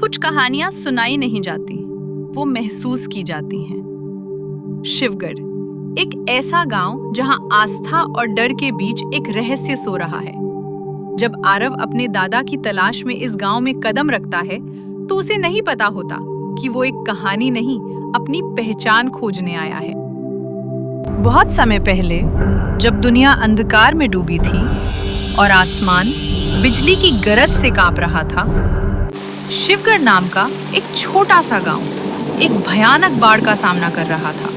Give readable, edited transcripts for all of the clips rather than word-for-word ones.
कुछ कहानियां सुनाई नहीं जाती, वो महसूस की जाती हैं। शिवगढ़, एक ऐसा गांव जहां आस्था और डर के बीच एक रहस्य सो रहा है। जब आरव अपने दादा की तलाश में इस गांव में कदम रखता है, तो उसे नहीं पता होता कि वो एक कहानी नहीं, अपनी पहचान खोजने आया है। बहुत समय पहले, जब दुनिया अंधकार में डूबी थी और आसमान बिजली की गरज से कांप रहा था, शिवगढ़ नाम का एक छोटा सा गांव एक भयानक बाढ़ का सामना कर रहा था।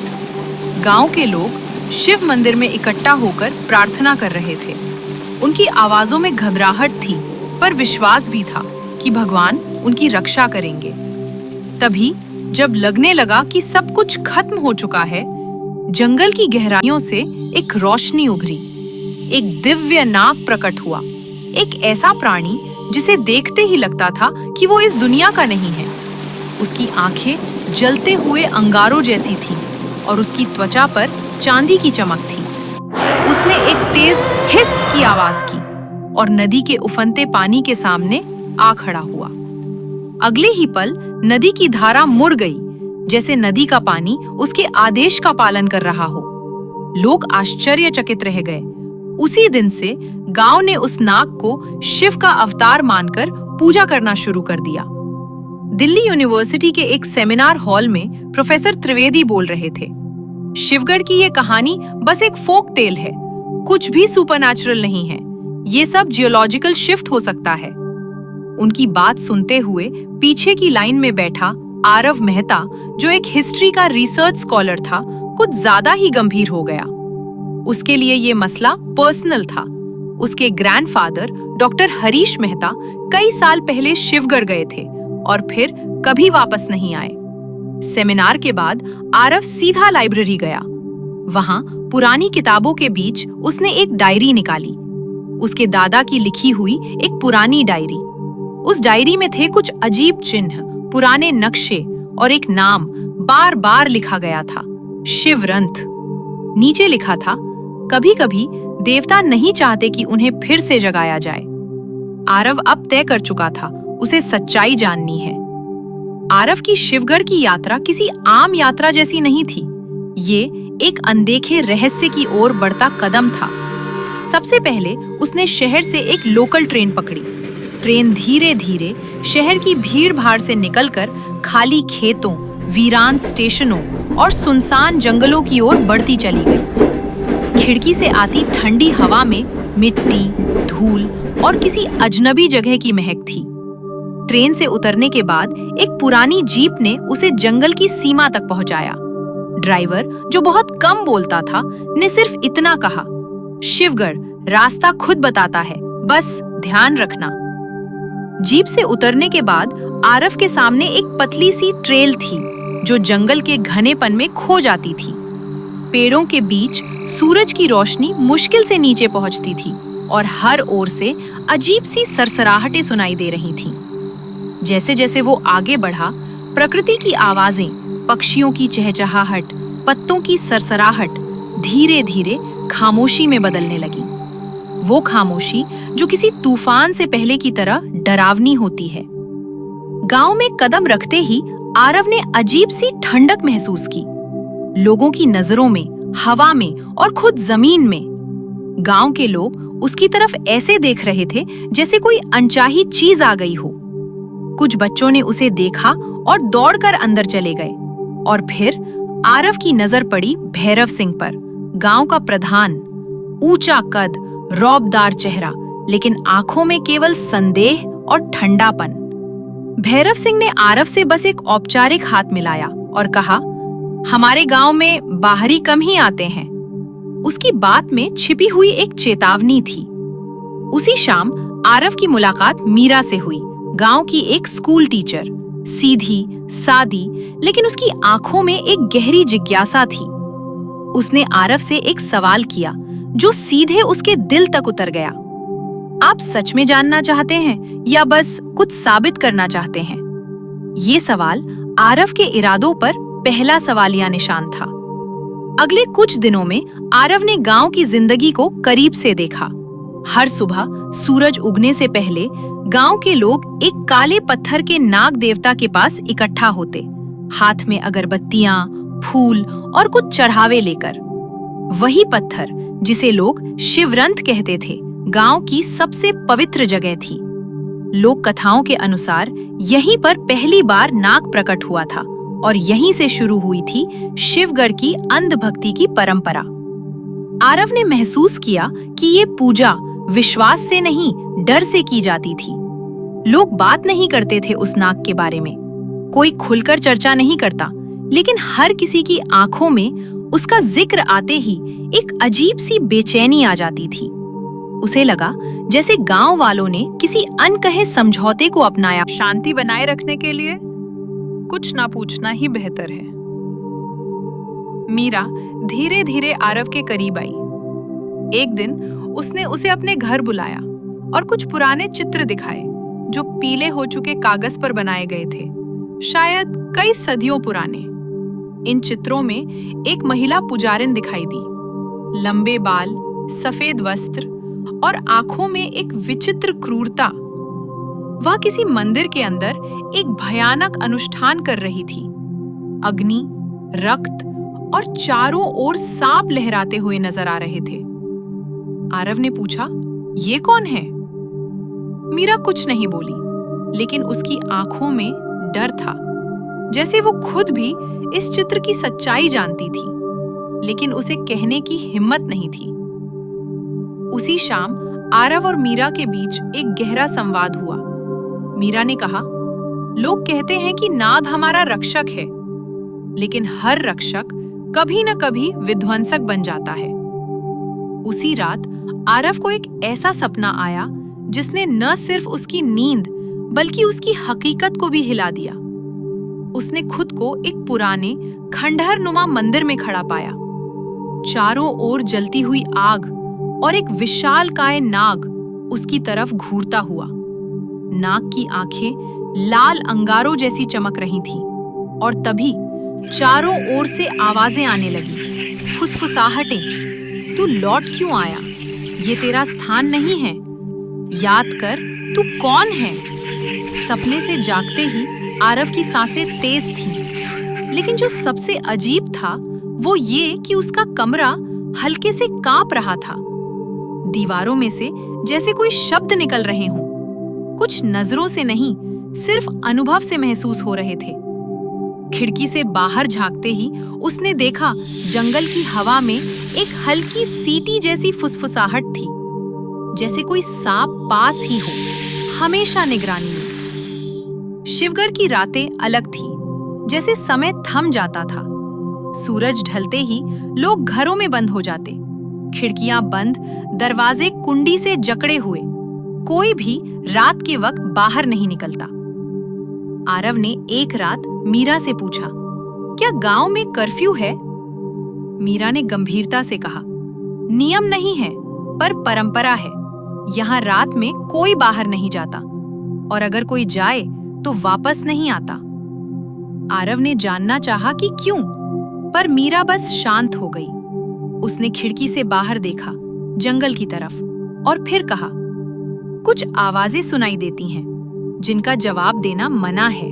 गांव के लोग शिव मंदिर में इकट्ठा होकर प्रार्थना कर रहे थे। उनकी आवाजों में घबराहट थी, पर विश्वास भी था कि भगवान उनकी रक्षा करेंगे। तभी जब लगने लगा कि सब कुछ खत्म हो चुका है, जंगल की गहराइयों से एक रोशनी उभरी। एक दिव्य नाग प्रकट हुआ, एक ऐसा प्राणी जिसे देखते ही लगता था कि वो इस दुनिया का नहीं है। उसकी आंखें जलते हुए अंगारों जैसी थीं और उसकी त्वचा पर चांदी की चमक थी। उसने एक तेज हिस की आवाज की और नदी के उफनते पानी के सामने आ खड़ा हुआ। अगले ही पल नदी की धारा मुड़ गई, जैसे नदी का पानी उसके आदेश का पालन कर रहा हो। लोग आश्चर्यचकित रह गए। उसी दिन से गांव ने उस नाग को शिव का अवतार मानकर पूजा करना शुरू कर दिया। दिल्ली यूनिवर्सिटी के एक सेमिनार हॉल में प्रोफेसर त्रिवेदी बोल रहे थे, शिवगढ़ की ये कहानी बस एक फोक टेल है, कुछ भी सुपरनैचुरल नहीं है। ये सब जियोलॉजिकल शिफ्ट हो सकता है। उनकी बात सुनते हुए पीछे की लाइन में बैठा आरव मेहता, जो एक हिस्ट्री का रिसर्च स्कॉलर था, कुछ ज्यादा ही गंभीर हो गया। उसके लिए ये मसला पर्सनल था। उसके ग्रैंडफादर डॉक्टर हरीश मेहता कई साल पहले शिवगढ़ गए थे और फिर कभी वापस नहीं आए। सेमिनार के बाद आरव सीधा लाइब्रेरी गया। वहां पुरानी किताबों के बीच उसने एक डायरी निकाली, उसके दादा की लिखी हुई एक पुरानी डायरी। उस डायरी में थे कुछ अजीब चिन्ह, पुराने नक्शे और एक नाम बार बार लिखा गया था, शिवरंथ। नीचे लिखा था, कभी-कभी देवता नहीं चाहते कि उन्हें फिर से जगाया जाए। आरव अब तय कर चुका था, उसे सच्चाई जाननी है। आरव की शिवगढ़ की यात्रा किसी आम यात्रा जैसी नहीं थी। ये एक अनदेखे रहस्य की ओर बढ़ता कदम था। सबसे पहले उसने शहर से एक लोकल ट्रेन पकड़ी। ट्रेन धीरे धीरे शहर की भीड़-भाड़ से निकलकर खाली खेतों, वीरान स्टेशनों और सुनसान जंगलों की ओर बढ़ती चली गई। खिड़की से आती ठंडी हवा में मिट्टी, धूल और किसी अजनबी जगह की महक थी। ट्रेन से उतरने के बाद एक पुरानी जीप ने उसे जंगल की सीमा तक पहुंचाया। ड्राइवर, जो बहुत कम बोलता था, ने सिर्फ इतना कहा, शिवगढ़ रास्ता खुद बताता है, बस ध्यान रखना। जीप से उतरने के बाद आरव के सामने एक पतली सी ट्रेल थी जो जंगल के घनेपन में खो जाती थी। पेड़ों के बीच सूरज की रोशनी मुश्किल से नीचे पहुंचती थी और हर ओर से अजीब सी सरसराहटें सुनाई दे रही थीं। जैसे जैसे वो आगे बढ़ा, प्रकृति की आवाजें, पक्षियों की चहचहाहट, पत्तों की सरसराहट धीरे धीरे खामोशी में बदलने लगी। वो खामोशी जो किसी तूफान से पहले की तरह डरावनी होती है। गांव में कदम रखते ही आरव ने अजीब सी ठंडक महसूस की, लोगों की नजरों में, हवा में और खुद जमीन में। गांव के लोग उसकी तरफ ऐसे देख रहे थे जैसे कोई अनचाही चीज आ गई हो। कुछ बच्चों ने उसे देखा और दौड़कर अंदर चले गए। और फिर आरव की नजर पड़ी भैरव सिंह पर, गांव का प्रधान। ऊंचा कद, रौबदार चेहरा, लेकिन आंखों में केवल संदेह और ठंडापन। भैरव सिंह ने आरव से बस एक औपचारिक हाथ मिलाया और कहा, हमारे गांव में बाहरी कम ही आते हैं। उसकी बात में छिपी हुई एक चेतावनी थी। उसी शाम आरव की मुलाकात मीरा से हुई, गांव की एक स्कूल टीचर। सीधी, सादी, लेकिन उसकी आंखों में एक गहरी जिज्ञासा थी। उसने आरव से एक सवाल किया जो सीधे उसके दिल तक उतर गया। आप सच में जानना चाहते हैं या बस कुछ साबित करना चाहते हैं? ये सवाल आरव के इरादों पर पहला सवालिया निशान था। अगले कुछ दिनों में आरव ने गांव की जिंदगी को करीब से देखा। हर सुबह सूरज उगने से पहले गांव के लोग एक काले पत्थर के नाग देवता के पास इकट्ठा होते, हाथ में अगरबत्तियां, फूल और कुछ चढ़ावे लेकर। वही पत्थर, जिसे लोग शिवरंत कहते थे, गांव की सबसे पवित्र जगह थी। लोक कथाओं के अनुसार यहीं पर पहली बार नाग प्रकट हुआ था और यहीं से शुरू हुई थी शिवगढ़ की अंधभक्ति की परंपरा। आरव ने महसूस किया कि ये पूजा विश्वास से नहीं, डर से की जाती थी। लोग बात नहीं करते थे उस नाग के बारे में, कोई खुलकर चर्चा नहीं करता, लेकिन हर किसी की आंखों में उसका जिक्र आते ही एक अजीब सी बेचैनी आ जाती थी। उसे लगा जैसे गांव वालों ने किसी अनकहे समझौते को अपनाया। शांति बनाए रखने के लिए कुछ ना पूछना ही बेहतर है। मीरा धीरे धीरे आरव के करीब आई। एक दिन उसने उसे अपने घर बुलाया और कुछ पुराने चित्र दिखाए जो पीले हो चुके कागज पर बनाए गए थे, शायद कई सदियों पुराने। इन चित्रों में एक महिला पुजारिन दिखाई दी, लंबे बाल, सफेद वस्त्र और आंखों में एक विचित्र क्रूरता। वह किसी मंदिर के अंदर एक भयानक अनुष्ठान कर रही थी। अग्नि, रक्त और चारों ओर सांप लहराते हुए नजर आ रहे थे। आरव ने पूछा, ये कौन है? मीरा कुछ नहीं बोली, लेकिन उसकी आंखों में डर था, जैसे वो खुद भी इस चित्र की सच्चाई जानती थी, लेकिन उसे कहने की हिम्मत नहीं थी। उसी शाम आरव और मीरा के बीच एक गहरा संवाद हुआ। मीरा ने कहा, लोग कहते हैं कि नाग हमारा रक्षक है, लेकिन हर रक्षक कभी न कभी विध्वंसक बन जाता है। उसी रात आरव को एक ऐसा सपना आया जिसने न सिर्फ उसकी नींद बल्कि उसकी हकीकत को भी हिला दिया। उसने खुद को एक पुराने खंडहर नुमा मंदिर में खड़ा पाया। चारों ओर जलती हुई आग और एक विशालकाय नाग उसकी तरफ घूरता हुआ। नाग की आंखें लाल अंगारों जैसी चमक रही थीं, और तभी चारों ओर से आवाजें आने लगी, फुसफुसाहटें। तू लौट क्यों आया? ये तेरा स्थान नहीं है। याद कर, तू कौन है? सपने से जागते ही आरव की सांसें तेज थीं, लेकिन जो सबसे अजीब था वो ये कि उसका कमरा हल्के से कांप रहा था। दीवारों में से जैसे कोई शब्द निकल रहे हों, कुछ नजरों से नहीं, सिर्फ अनुभव से महसूस हो रहे थे। खिड़की से बाहर झांकते ही उसने देखा जंगल की हवा में एक हल्की सीटी जैसी फुसफुसाहट थी, जैसे कोई सांप पास ही हो, हमेशा निगरानी में। शिवगढ़ की रातें अलग थी, जैसे समय थम जाता था। सूरज ढलते ही लोग घरों में बंद हो जाते, खिड़कियां बंद, दरवाजे कुंडी से जकड़े हुए। कोई भी रात के वक्त बाहर नहीं निकलता। आरव ने एक रात मीरा से पूछा, क्या गांव में कर्फ्यू है? मीरा ने गंभीरता से कहा, नियम नहीं है, पर परंपरा है। यहाँ रात में कोई बाहर नहीं जाता, और अगर कोई जाए तो वापस नहीं आता। आरव ने जानना चाहा कि क्यों, पर मीरा बस शांत हो गई। उसने खिड़की से बाहर देखा, जंगल की तरफ, और फिर कहा, कुछ आवाजें सुनाई देती हैं, जिनका जवाब देना मना है।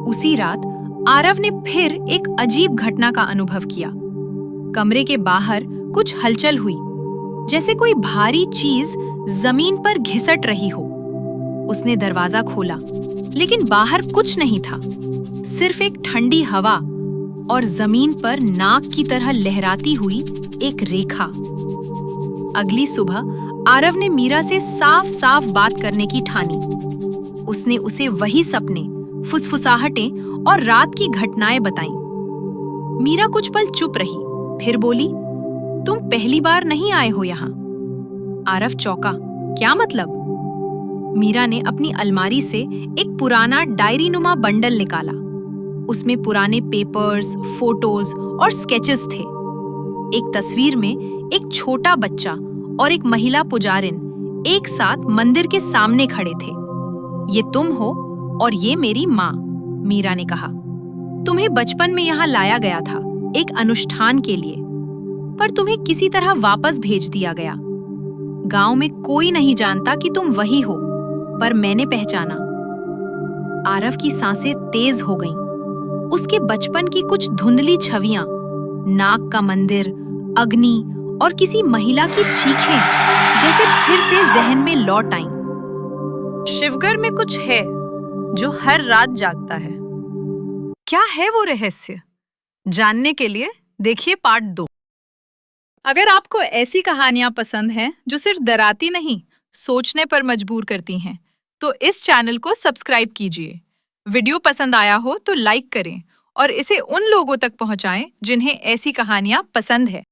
उसी रात आरव ने फिर एक अजीब घटना का अनुभव किया। कमरे के बाहर कुछ हलचल हुई, जैसे कोई भारी चीज जमीन पर घिसट रही हो। उसने दरवाजा खोला, लेकिन बाहर कुछ नहीं था, सिर्फ एक ठंडी हवा और जमीन पर नाग की तरह लहराती हुई एक रेखा। अगली सुबह आरव ने मीरा से साफ साफ बात करने की ठानी। उसने उसे वही सपने, फुसफुसाहटें और रात की घटनाएं बताईं। मीरा कुछ पल चुप रही, फिर बोली, तुम पहली बार नहीं आए हो यहाँ। आरव चौंका, क्या मतलब? मीरा ने अपनी अलमारी से एक पुराना डायरीनुमा बंडल निकाला। उसमें पुराने पेपर्स, फोटोज और स्केचेस थे। एक तस्वीर में एक छोटा बच्चा और एक महिला पुजारिन एक साथ मंदिर के सामने खड़े थे। ये तुम हो और ये मेरी माँ, मीरा ने कहा। तुम्हें बचपन में यहाँ लाया गया था, एक अनुष्ठान के लिए, पर तुम्हें किसी तरह वापस भेज दिया गया। गांव में कोई नहीं जानता कि तुम वही हो, पर मैंने पहचाना। आरव की सांसें तेज हो गईं। उसके बचपन की कुछ धुंधली छवियां, नाग का मंदिर, अग्नि और किसी महिला की चीखें जैसे फिर से जहन में लौट आईं। शिवगढ़ में कुछ है जो हर रात जागता है। क्या है वो रहस्य? जानने के लिए देखिए पार्ट 2। अगर आपको ऐसी कहानियां पसंद हैं जो सिर्फ डराती नहीं, सोचने पर मजबूर करती हैं, तो इस चैनल को सब्सक्राइब कीजिए। वीडियो पसंद आया हो तो लाइक करें और इसे उन लोगों तक पहुंचाएं जिन्हें ऐसी कहानियां पसंद है।